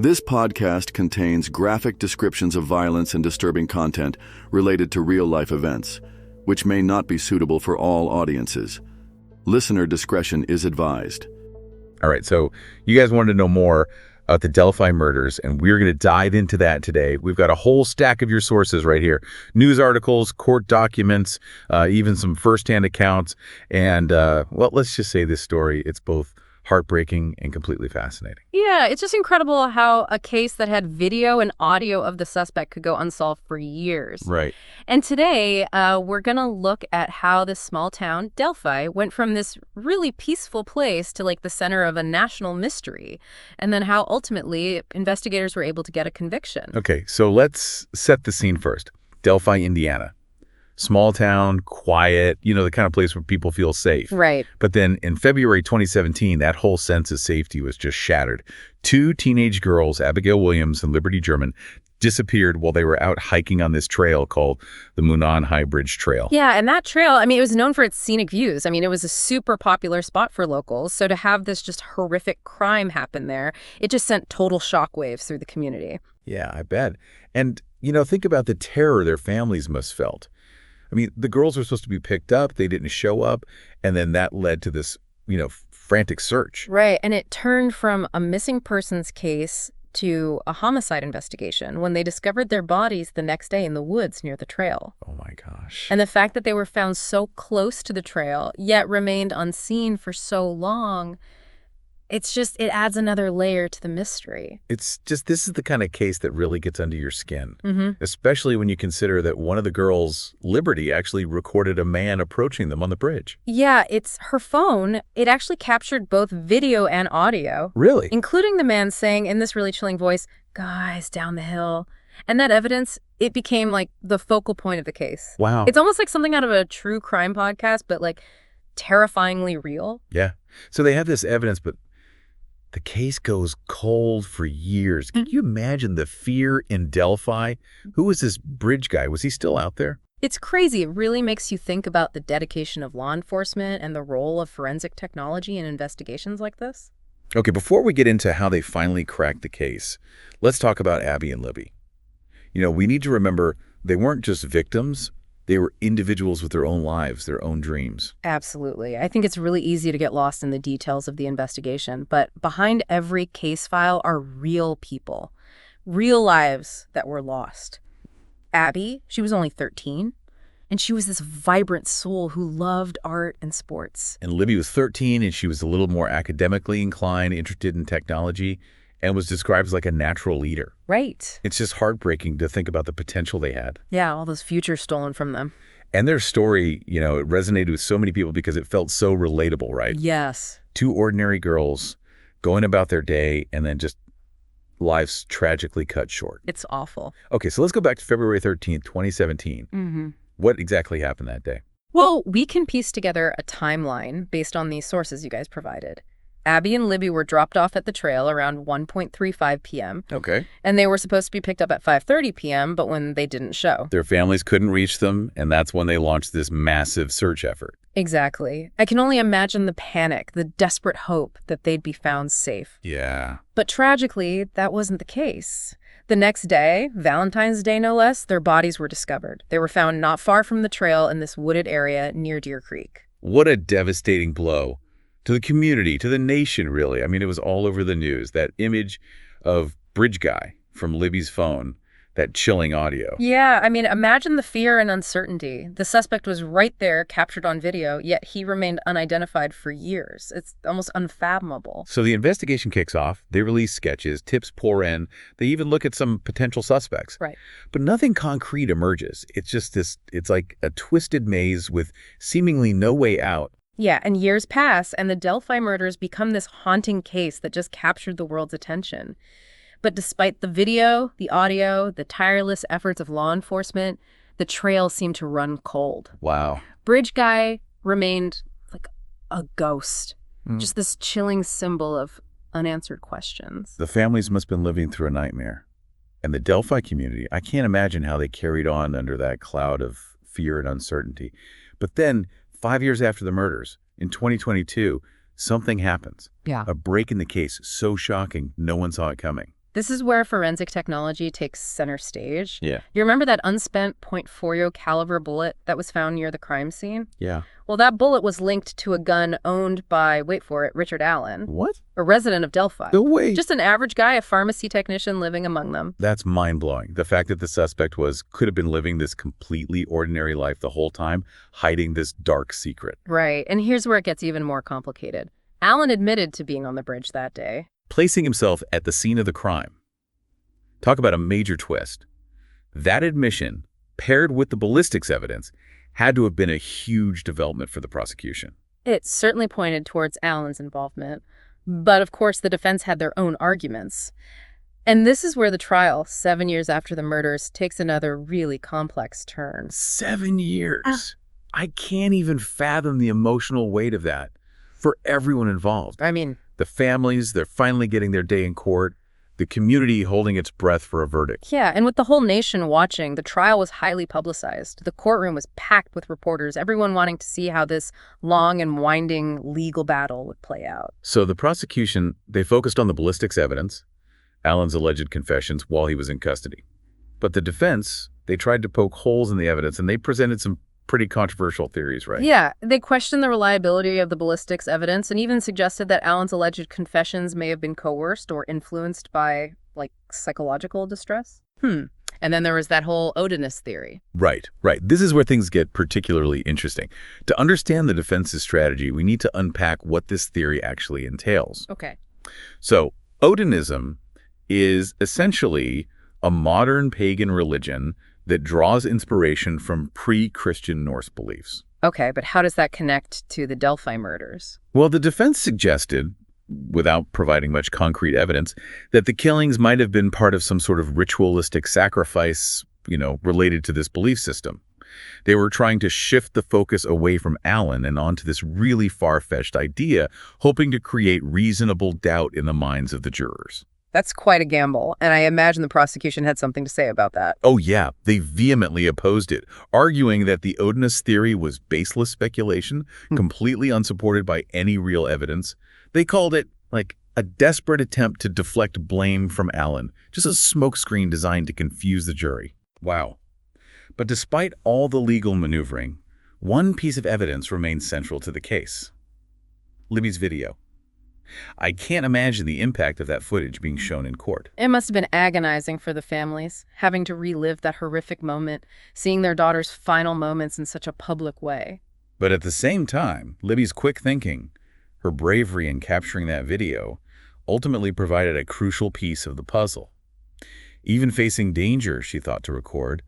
This podcast contains graphic descriptions of violence and disturbing content related to real-life events, which may not be suitable for all audiences. Listener discretion is advised. All right, so you guys wanted to know more about the Delphi murders, and we're going to dive into that today. We've got a whole stack of your sources right here. News articles, court documents, even some firsthand accounts. And, well, let's just say this story, it's both heartbreaking and completely fascinating. Yeah, it's just incredible how a case that had video and audio of the suspect could go unsolved for years. Right. And today, we're going to look at how this small town, Delphi, went from this really peaceful place to like the center of a national mystery, and then how ultimately investigators were able to get a conviction. Okay, so let's set the scene first. Delphi, Indiana. Small town, quiet, the kind of place where people feel safe. Right. But then in February 2017, that whole sense of safety was just shattered. Two teenage girls, Abigail Williams and Liberty German, disappeared while they were out hiking on this trail called the Monon High Bridge Trail. Yeah, and that trail, it was known for its scenic views. It was a super popular spot for locals. So to have this just horrific crime happen there, it just sent total shockwaves through the community. Yeah, I bet. And, think about the terror their families must felt. The girls were supposed to be picked up, they didn't show up, and then that led to this, frantic search. Right, and it turned from a missing persons case to a homicide investigation when they discovered their bodies the next day in the woods near the trail. Oh my gosh. And the fact that they were found so close to the trail, yet remained unseen for so long, it adds another layer to the mystery. This is the kind of case that really gets under your skin, Mm-hmm. especially when you consider that one of the girls, Liberty, actually recorded a man approaching them on the bridge. Yeah, it's her phone. It actually captured both video and audio. Really? Including the man saying in this really chilling voice, "Guys, down the hill." And that evidence, it became like the focal point of the case. Wow. It's almost like something out of a true crime podcast, but like terrifyingly real. Yeah. So they have this evidence, but the case goes cold for years. Can you imagine the fear in Delphi? Who was this bridge guy? Was he still out there? It's crazy. It really makes you think about the dedication of law enforcement and the role of forensic technology in investigations like this. Okay, before we get into how they finally cracked the case, let's talk about Abby and Libby. We need to remember they weren't just victims. They were individuals with their own lives, their own dreams. Absolutely. I think it's really easy to get lost in the details of the investigation, but behind every case file are real people, real lives that were lost. Abby, she was only 13, and she was this vibrant soul who loved art and sports. And Libby was 13, and she was a little more academically inclined, interested in technology, and was described as like a natural leader. Right. It's just heartbreaking to think about the potential they had. Yeah, all those futures stolen from them. And their story, it resonated with so many people because it felt so relatable, right? Yes. Two ordinary girls going about their day and then just lives tragically cut short. It's awful. Okay, so let's go back to February 13th, 2017. Mm-hmm. What exactly happened that day? Well, we can piece together a timeline based on these sources you guys provided. Abby and Libby were dropped off at the trail around 1:35 p.m. Okay. And they were supposed to be picked up at 5:30 p.m., but when they didn't show. Their families couldn't reach them, and that's when they launched this massive search effort. Exactly. I can only imagine the panic, the desperate hope that they'd be found safe. Yeah. But tragically, that wasn't the case. The next day, Valentine's Day no less, their bodies were discovered. They were found not far from the trail in this wooded area near Deer Creek. What a devastating blow. To the community, to the nation, really. It was all over the news. That image of Bridge Guy from Libby's phone, that chilling audio. Yeah, imagine the fear and uncertainty. The suspect was right there, captured on video, yet he remained unidentified for years. It's almost unfathomable. So the investigation kicks off. They release sketches, tips pour in. They even look at some potential suspects. Right. But nothing concrete emerges. It's just it's like a twisted maze with seemingly no way out. Yeah, and years pass, and the Delphi murders become this haunting case that just captured the world's attention. But despite the video, the audio, the tireless efforts of law enforcement, the trail seemed to run cold. Wow. Bridge Guy remained like a ghost, just this chilling symbol of unanswered questions. The families must have been living through a nightmare. And the Delphi community, I can't imagine how they carried on under that cloud of fear and uncertainty. But then, 5 years after the murders, in 2022, something happens. Yeah. A break in the case so shocking, no one saw it coming. This is where forensic technology takes center stage. Yeah. You remember that unspent .40 caliber bullet that was found near the crime scene? Yeah. Well, that bullet was linked to a gun owned by, wait for it, Richard Allen, What? a resident of Delphi. No way. Just an average guy, a pharmacy technician living among them. That's mind-blowing. The fact that the suspect could have been living this completely ordinary life the whole time, hiding this dark secret. Right, and here's where it gets even more complicated. Allen admitted to being on the bridge that day. Placing himself at the scene of the crime. Talk about a major twist. That admission, paired with the ballistics evidence, had to have been a huge development for the prosecution. It certainly pointed towards Allen's involvement. But of course, the defense had their own arguments. And this is where the trial, 7 years after the murders, takes another really complex turn. 7 years. I can't even fathom the emotional weight of that for everyone involved. I mean, The families, they're finally getting their day in court. The community holding its breath for a verdict. yeah, and with the whole nation watching, the trial was highly publicized. The courtroom was packed with reporters, everyone wanting to see how this long and winding legal battle would play out. So the prosecution, they focused on the ballistics evidence, Allen's alleged confessions while he was in custody. But the defense, they tried to poke holes in the evidence, and they presented some pretty controversial theories, right? Yeah, they questioned the reliability of the ballistics evidence and even suggested that Allen's alleged confessions may have been coerced or influenced by, like, psychological distress. And then there was that whole Odinist theory. Right. This is where things get particularly interesting. To understand the defense's strategy, we need to unpack what this theory actually entails. Okay. So, Odinism is essentially a modern pagan religion that draws inspiration from pre-Christian Norse beliefs. Okay, but how does that connect to the Delphi murders? Well, the defense suggested, without providing much concrete evidence, that the killings might have been part of some sort of ritualistic sacrifice, related to this belief system. They were trying to shift the focus away from Allen and onto this really far-fetched idea, hoping to create reasonable doubt in the minds of the jurors. That's quite a gamble, and I imagine the prosecution had something to say about that. Oh yeah, they vehemently opposed it, arguing that the Odinist theory was baseless speculation, completely unsupported by any real evidence. They called it, a desperate attempt to deflect blame from Allen, just a smokescreen designed to confuse the jury. Wow. But despite all the legal maneuvering, one piece of evidence remains central to the case. Libby's video. I can't imagine the impact of that footage being shown in court. It must have been agonizing for the families, having to relive that horrific moment, seeing their daughter's final moments in such a public way. But at the same time, Libby's quick thinking, her bravery in capturing that video, ultimately provided a crucial piece of the puzzle. Even facing danger, she thought to record,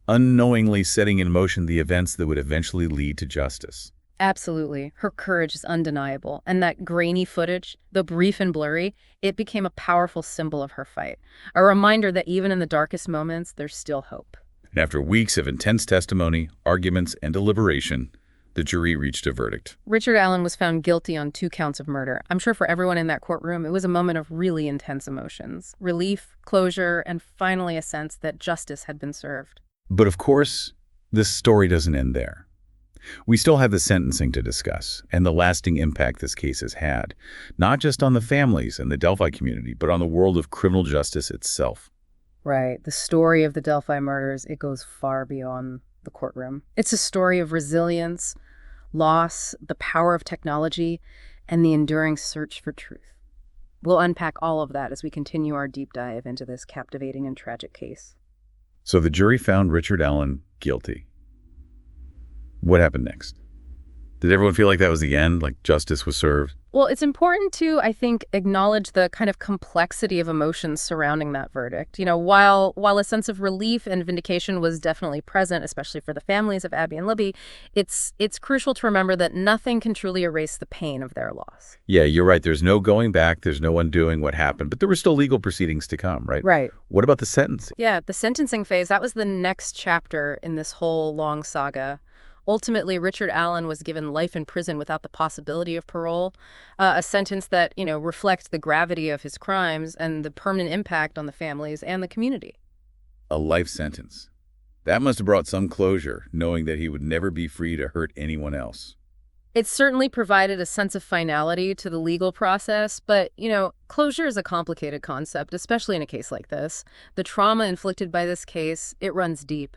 unknowingly setting in motion the events that would eventually lead to justice. Absolutely. Her courage is undeniable. And that grainy footage, though brief and blurry, it became a powerful symbol of her fight. A reminder that even in the darkest moments, there's still hope. And after weeks of intense testimony, arguments, and deliberation, the jury reached a verdict. Richard Allen was found guilty on 2 counts of murder. I'm sure for everyone in that courtroom, it was a moment of really intense emotions. Relief, closure, and finally a sense that justice had been served. But of course, this story doesn't end there. We still have the sentencing to discuss and the lasting impact this case has had, not just on the families and the Delphi community, but on the world of criminal justice itself. Right. The story of the Delphi murders, it goes far beyond the courtroom. It's a story of resilience, loss, the power of technology, and the enduring search for truth. We'll unpack all of that as we continue our deep dive into this captivating and tragic case. So the jury found Richard Allen guilty. What happened next? Did everyone feel like that was the end, like justice was served? Well, it's important to, I think, acknowledge the kind of complexity of emotions surrounding that verdict. While a sense of relief and vindication was definitely present, especially for the families of Abby and Libby, it's crucial to remember that nothing can truly erase the pain of their loss. Yeah, you're right. There's no going back. There's no undoing what happened. But there were still legal proceedings to come, right? Right. What about the sentencing? Yeah, the sentencing phase, that was the next chapter in this whole long saga. Ultimately, Richard Allen was given life in prison without the possibility of parole, a sentence that, reflects the gravity of his crimes and the permanent impact on the families and the community. A life sentence. That must have brought some closure, knowing that he would never be free to hurt anyone else. It certainly provided a sense of finality to the legal process, but, closure is a complicated concept, especially in a case like this. The trauma inflicted by this case, it runs deep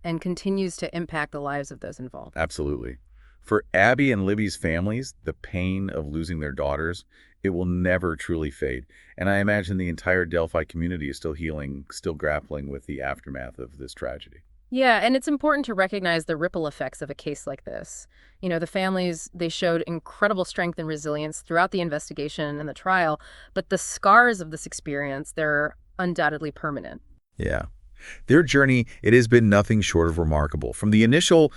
and continues to impact the lives of those involved. Absolutely. For Abby and Libby's families, the pain of losing their daughters, it will never truly fade. And I imagine the entire Delphi community is still healing, still grappling with the aftermath of this tragedy. Yeah, and it's important to recognize the ripple effects of a case like this. The families, they showed incredible strength and resilience throughout the investigation and the trial, but the scars of this experience, they're undoubtedly permanent. Yeah. Their journey, it has been nothing short of remarkable. From the initial,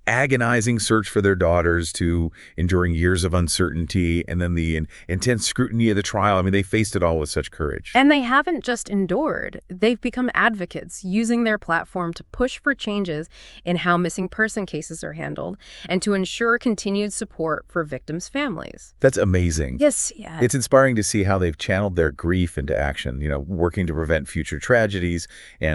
agonizing search for their daughters to enduring years of uncertainty and then the intense scrutiny of the trial. I mean, they faced it all with such courage. And they haven't just endured. They've become advocates, using their platform to push for changes in how missing person cases are handled and to ensure continued support for victims' families. That's amazing. Yes, yeah. It's inspiring to see how they've channeled their grief into action, working to prevent future tragedies and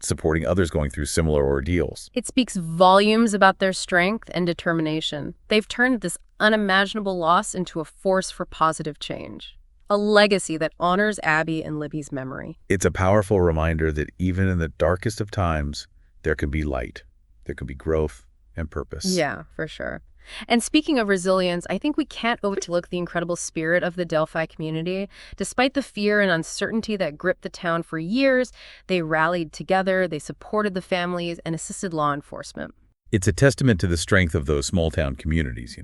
supporting others going through similar ordeals. It speaks volumes about their strength and determination. They've turned this unimaginable loss into a force for positive change, a legacy that honors Abby and Libby's memory. It's a powerful reminder that even in the darkest of times, there can be light, there can be growth and purpose. Yeah, for sure. And speaking of resilience, I think we can't overlook the incredible spirit of the Delphi community. Despite the fear and uncertainty that gripped the town for years, they rallied together, they supported the families, and assisted law enforcement. It's a testament to the strength of those small-town communities,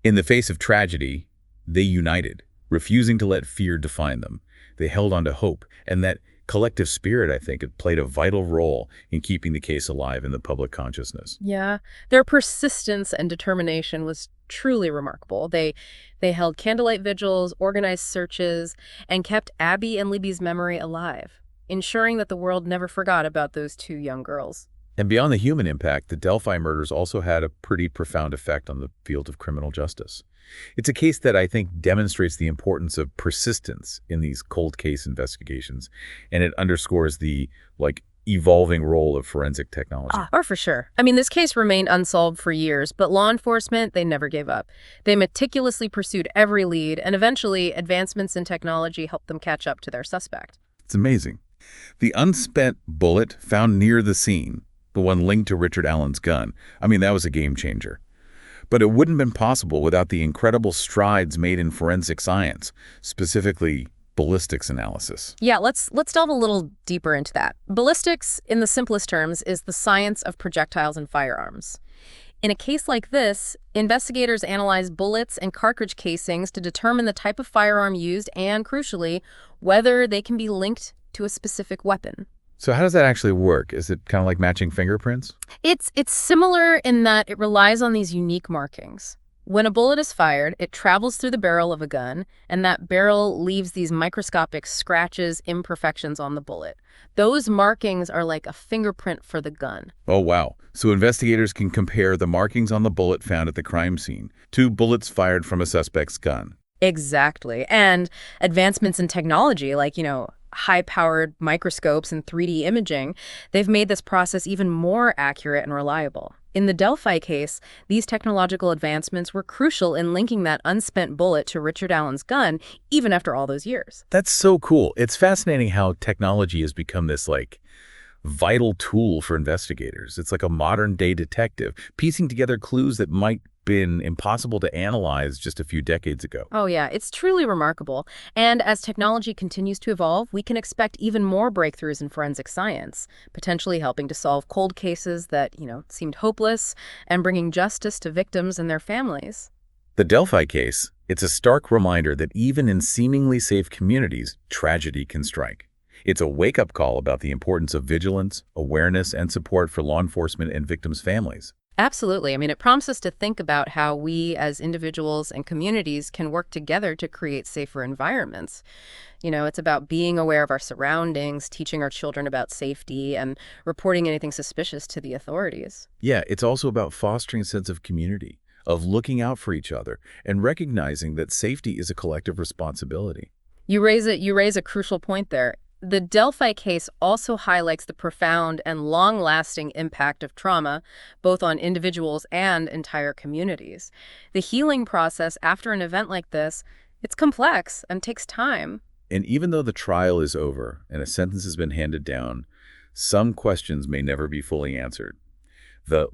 In the face of tragedy, they united, refusing to let fear define them. They held on to hope, and that collective spirit, I think, it played a vital role in keeping the case alive in the public consciousness. Yeah, their persistence and determination was truly remarkable. They held candlelight vigils, organized searches, and kept Abby and Libby's memory alive, ensuring that the world never forgot about those two young girls. And beyond the human impact, the Delphi murders also had a pretty profound effect on the field of criminal justice. It's a case that I think demonstrates the importance of persistence in these cold case investigations, and it underscores the, evolving role of forensic technology. For sure. I mean, this case remained unsolved for years, but law enforcement, they never gave up. They meticulously pursued every lead, and eventually advancements in technology helped them catch up to their suspect. It's amazing. The unspent bullet found near the scene, the one linked to Richard Allen's gun, that was a game changer. But it wouldn't have been possible without the incredible strides made in forensic science, specifically ballistics analysis. Yeah, let's delve a little deeper into that. Ballistics, in the simplest terms, is the science of projectiles and firearms. In a case like this, investigators analyze bullets and cartridge casings to determine the type of firearm used and, crucially, whether they can be linked to a specific weapon. So how does that actually work? Is it kind of like matching fingerprints? It's similar in that it relies on these unique markings. When a bullet is fired, it travels through the barrel of a gun, and that barrel leaves these microscopic scratches, imperfections on the bullet. Those markings are like a fingerprint for the gun. Oh, wow. So investigators can compare the markings on the bullet found at the crime scene to bullets fired from a suspect's gun. Exactly. And advancements in technology, like, high-powered microscopes and 3D imaging, they've made this process even more accurate and reliable. In the Delphi case, these technological advancements were crucial in linking that unspent bullet to Richard Allen's gun, even after all those years. That's so cool. It's fascinating how technology has become this, vital tool for investigators. It's like a modern-day detective, piecing together clues that might been impossible to analyze just a few decades ago. Oh yeah, it's truly remarkable. And as technology continues to evolve, we can expect even more breakthroughs in forensic science, potentially helping to solve cold cases that, seemed hopeless and bringing justice to victims and their families. The Delphi case, it's a stark reminder that even in seemingly safe communities, tragedy can strike. It's a wake-up call about the importance of vigilance, awareness, and support for law enforcement and victims' families. Absolutely. It prompts us to think about how we as individuals and communities can work together to create safer environments. It's about being aware of our surroundings, teaching our children about safety, and reporting anything suspicious to the authorities. Yeah, it's also about fostering a sense of community, of looking out for each other, and recognizing that safety is a collective responsibility. You raise a crucial point there. The Delphi case also highlights the profound and long-lasting impact of trauma, both on individuals and entire communities. The healing process after an event like this, it's complex and takes time. And even though the trial is over and a sentence has been handed down, some questions may never be fully answered. The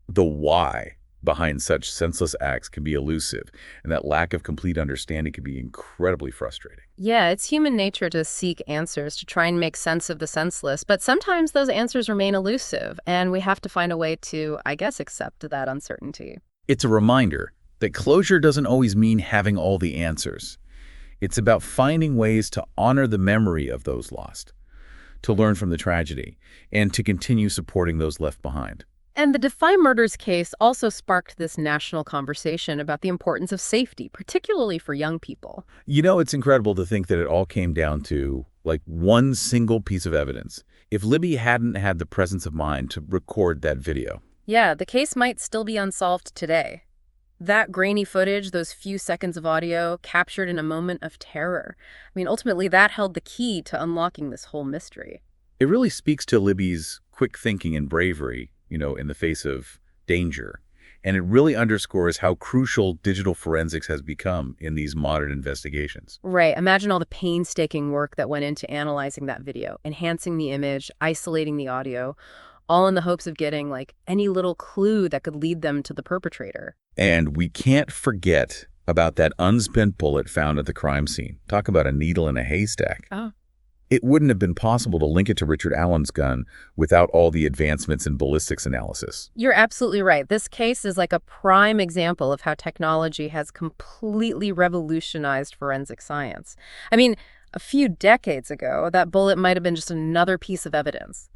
why behind such senseless acts can be elusive, and that lack of complete understanding can be incredibly frustrating. Yeah, it's human nature to seek answers, to try and make sense of the senseless, but sometimes those answers remain elusive, and we have to find a way to, I guess, accept that uncertainty. It's a reminder that closure doesn't always mean having all the answers. It's about finding ways to honor the memory of those lost, to learn from the tragedy, and to continue supporting those left behind. And the Delphi murders case also sparked this national conversation about the importance of safety, particularly for young people. You know, it's incredible to think that it all came down to, one single piece of evidence. If Libby hadn't had the presence of mind to record that video. Yeah, the case might still be unsolved today. That grainy footage, those few seconds of audio, captured in a moment of terror. I mean, ultimately, that held the key to unlocking this whole mystery. It really speaks to Libby's quick thinking and bravery, in the face of danger. And it really underscores how crucial digital forensics has become in these modern investigations. Right. Imagine all the painstaking work that went into analyzing that video, enhancing the image, isolating the audio, all in the hopes of getting, any little clue that could lead them to the perpetrator. And we can't forget about that unspent bullet found at the crime scene. Talk about a needle in a haystack. Oh. It wouldn't have been possible to link it to Richard Allen's gun without all the advancements in ballistics analysis. You're absolutely right. This case is like a prime example of how technology has completely revolutionized forensic science. I mean, a few decades ago, that bullet might have been just another piece of evidence.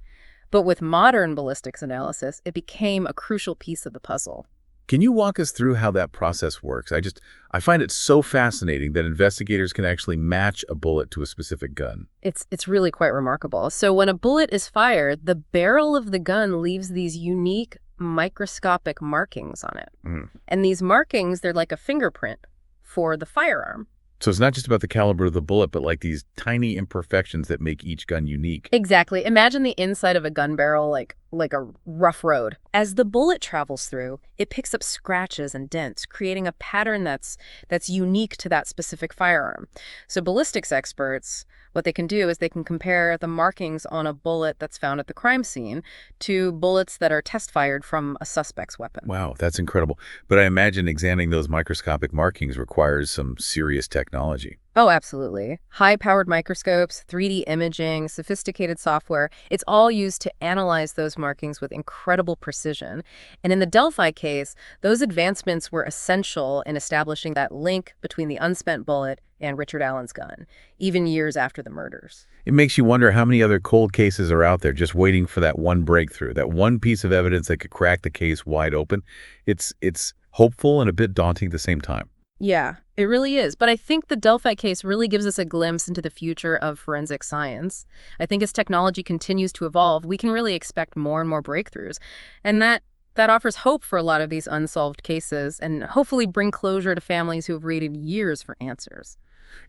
But with modern ballistics analysis, it became a crucial piece of the puzzle. Can you walk us through how that process works? I find it so fascinating that investigators can actually match a bullet to a specific gun. It's really quite remarkable. So when a bullet is fired, the barrel of the gun leaves these unique microscopic markings on it. And these markings, they're like a fingerprint for the firearm. So it's not just about the caliber of the bullet, but these tiny imperfections that make each gun unique. Exactly. Imagine the inside of a gun barrel like a rough road. As the bullet travels through, it picks up scratches and dents, creating a pattern that's unique to that specific firearm. So ballistics experts, what they can do is they can compare the markings on a bullet that's found at the crime scene to bullets that are test fired from a suspect's weapon. Wow, that's incredible. But I imagine examining those microscopic markings requires some serious technology. Oh, absolutely. High-powered microscopes, 3D imaging, sophisticated software, it's all used to analyze those markings with incredible precision. And in the Delphi case, those advancements were essential in establishing that link between the unspent bullet and Richard Allen's gun, even years after the murders. It makes you wonder how many other cold cases are out there just waiting for that one breakthrough, that one piece of evidence that could crack the case wide open. It's hopeful and a bit daunting at the same time. Yeah, it really is. But I think the Delphi case really gives us a glimpse into the future of forensic science. I think as technology continues to evolve, we can really expect more and more breakthroughs. And that offers hope for a lot of these unsolved cases and hopefully bring closure to families who have waited years for answers.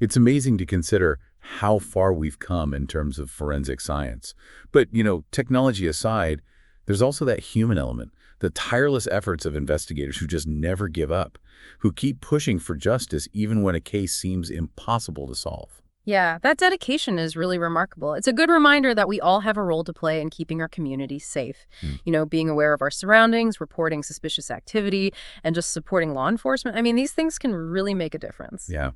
It's amazing to consider how far we've come in terms of forensic science. But, technology aside, there's also that human element, the tireless efforts of investigators who just never give up, who keep pushing for justice even when a case seems impossible to solve. Yeah, that dedication is really remarkable. It's a good reminder that we all have a role to play in keeping our communities safe. Being aware of our surroundings, reporting suspicious activity, and just supporting law enforcement. I mean, these things can really make a difference. Yeah.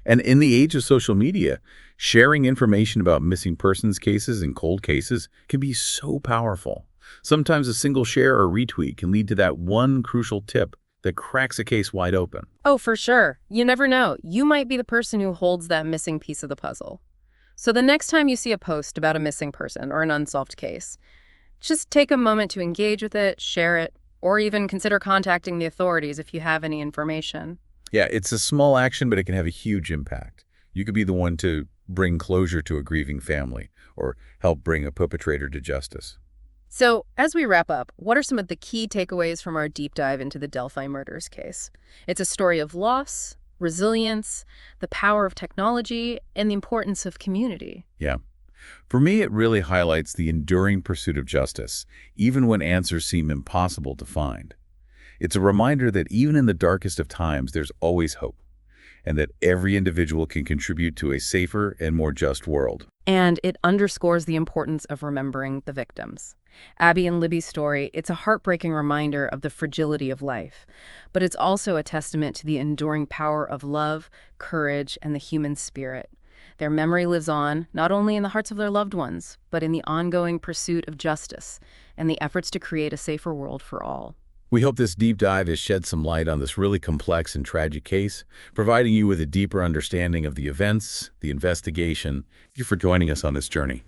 And in the age of social media, sharing information about missing persons cases and cold cases can be so powerful. Sometimes a single share or retweet can lead to that one crucial tip that cracks a case wide open. Oh, for sure. You never know. You might be the person who holds that missing piece of the puzzle. So the next time you see a post about a missing person or an unsolved case, just take a moment to engage with it, share it, or even consider contacting the authorities if you have any information. Yeah, it's a small action, but it can have a huge impact. You could be the one to bring closure to a grieving family or help bring a perpetrator to justice. So, as we wrap up, what are some of the key takeaways from our deep dive into the Delphi murders case? It's a story of loss, resilience, the power of technology, and the importance of community. Yeah. For me, it really highlights the enduring pursuit of justice, even when answers seem impossible to find. It's a reminder that even in the darkest of times, there's always hope, and that every individual can contribute to a safer and more just world. And it underscores the importance of remembering the victims. Abby and Libby's story, it's a heartbreaking reminder of the fragility of life, but it's also a testament to the enduring power of love, courage, and the human spirit. Their memory lives on, not only in the hearts of their loved ones, but in the ongoing pursuit of justice and the efforts to create a safer world for all. We hope this deep dive has shed some light on this really complex and tragic case, providing you with a deeper understanding of the events, the investigation. Thank you for joining us on this journey.